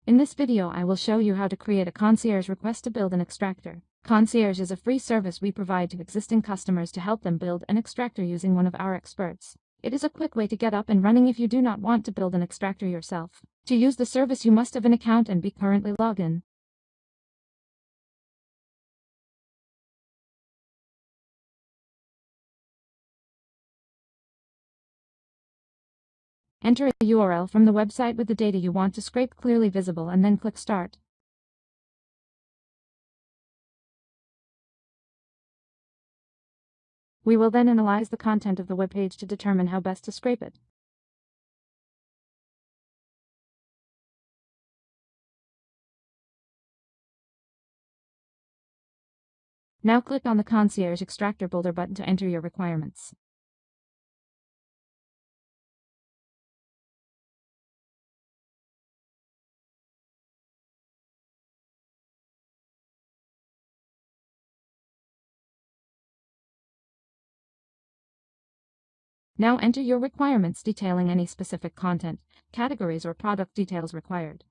In this video I will show you how to create a concierge request to build an extractor. Concierge is a free service we provide to existing customers to help them build an extractor using one of our experts. It is a quick way to get up and running if you do not want to build an extractor yourself. To use the service you must have an account and be currently logged in. Enter a URL from the website with the data you want to scrape clearly visible and then click Start. We will then analyze the content of the web page to determine how best to scrape it. Now click on the Concierge Extractor Builder button to enter your requirements. Now enter your requirements detailing any specific content, categories or product details required.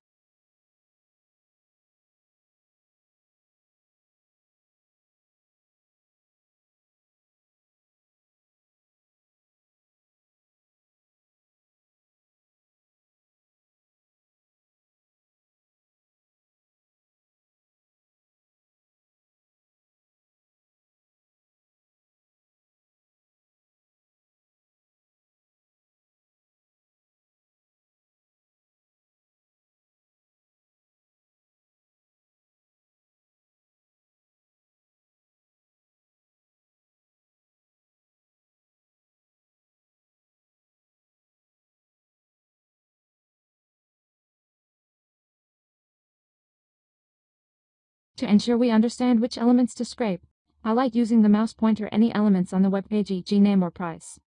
To ensure we understand which elements to scrape, highlight using the mouse pointer any elements on the web page, e.g. name or price.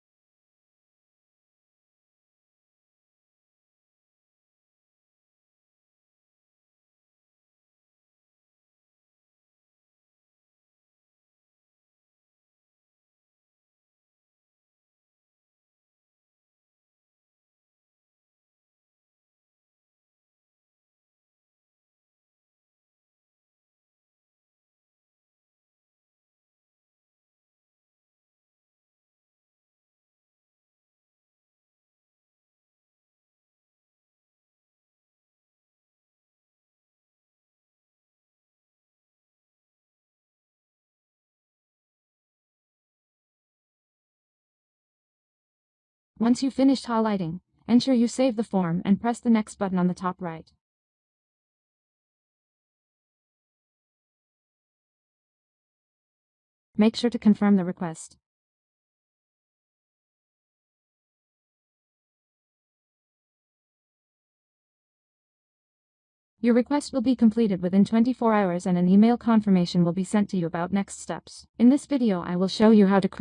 Once you've finished highlighting, ensure you save the form and press the Next button on the top right. Make sure to confirm the request. Your request will be completed within 24 hours and an email confirmation will be sent to you about next steps. In this video I will show you how to create